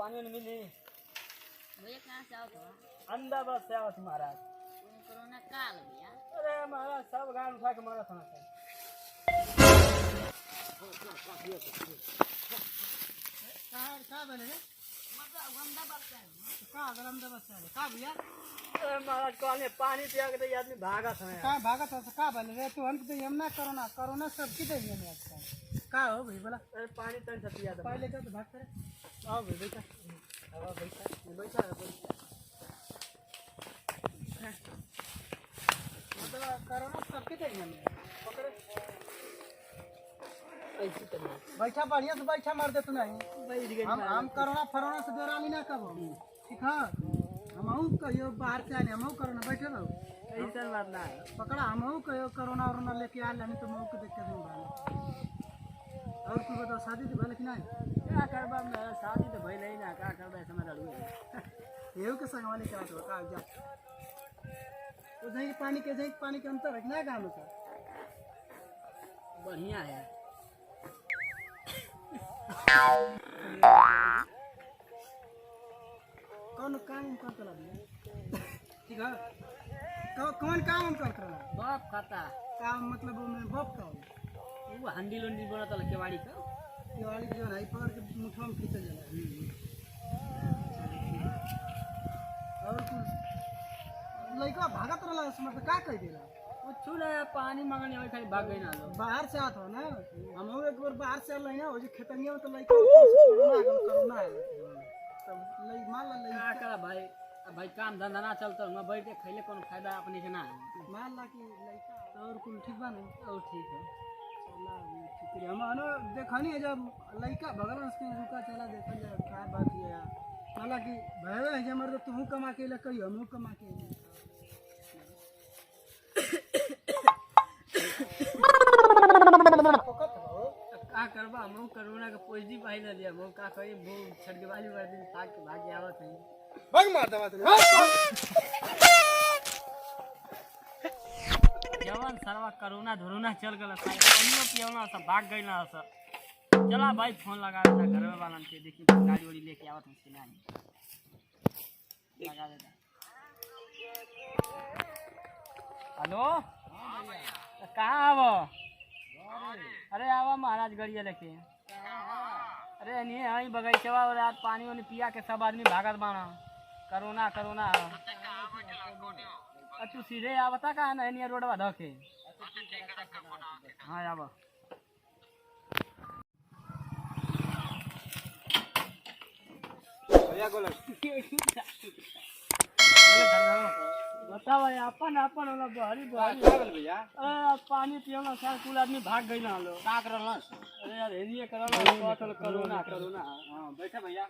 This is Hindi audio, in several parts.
पानी नहीं मिली। भैया कहाँ से आओ तो? अंदर बस से आवत महाराज। कोरोना काल भैया। अरे महाराज सब गान उठा के मारा था ना। कहाँ बने रे? कहाँ गलमदा बस है? कहाँ भैया? अरे महाराज कौन पानी पिया के तो आदमी भागा था। कहाँ भागा था? कहाँ बने रे? तू हमको तो यमना कोरोना कोरोना सबकी दे दिया मैं आजकल। कहाँ हो भाई बोला? अरे पानी तन से पिया था। पहले क्या तो भाग करे? आओ भाई बैठा। अब बैठा। बैठा है बैठा। मतलब कोरोना सबकी दे दिया मैं। पकड़े। बैठा बढ़िया से बैठा मार दे तू नहीं। हम कोरोना फरोना से बेरामी ना कब ठीक है। हम कहियो बाहर से आने हम कोरोना बैठे रहो ऐसा बात ना है। पकड़ा हम कहियो कोरोना वरोना लेके आ लेने तो मऊ के देख के दूंगा। और तू बताओ शादी तो भले कि नहीं? क्या करबा मेरा शादी तो भइल ही ना। का करबा समझ लड़ू एहू के संग वाले क्या तो का जा तो जही पानी के अंतर है ना गांव में बढ़िया है। कौन काम कर चला ठीक है। कौन काम कर रहा बाप खाता काम मतलब बाप का वो हंडी लंडी बना था केवाड़ी का केवाड़ी जो है पर के मुठवा में खींचल जाला। और कुछ लइका भागत रहला उसमें का कह देला वो छुले पानी मांगने आवे खाली भाग गई ना बाहर से आत हो ना। हम एक बार बाहर से आल ना वो जो खेतनिया में तो लइका कोरोना है तब लई मान ला लई का करा भाई। अब भाई काम धंधा ना चलता मैं बैठ के खइले कोनो फायदा अपने के ना मान ला कि लइका और कुल ठीक बा ना और ठीक है चला ठीक है। हम ना देखनी है जब लइका भगवान से रुका चला देखल जा क्या बात है यार। हालांकि भाई है जे मर्द तू कमा के ले कहियो हम कमा के का करबा हम कोरोना के पॉजिटिव आई ना दिया वो का करी वो छटके वाली बार दिन भाग के भाग आवत है भाग मार दवा तू जवान सरवा कोरोना धरोना चल गला सारे पानियो पियोना सब भाग गइल ना सब। चला भाई फोन लगा देता घर में वालन के देखी गाड़ी वाड़ी लेके आवत है सिना लगा देता। हेलो कहाँ आवो? अरे आवा महाराज गड़िया लेके। अरे नहीं आई बगीचवा और रात पानी वानी पिया के सब आदमी भागत बाना कोरोना कोरोना। तू सीधे आवता कहाँ ना नहीं रोडवा धके। हाँ आवा बताओ अपन अपन वाला बहरी बहरी भैया पानी पियोना सार कुल आदमी भाग गई ना लो का करला। अरे यार हेरिए करला टोटल कोरोना कोरोना। हां बैठा भैया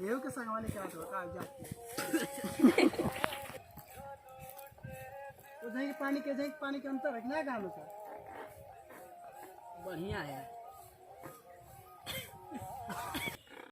येऊ के संग वाले क्या तो का जा तो जही पानी के अंतर है ना गांव में बढ़िया है।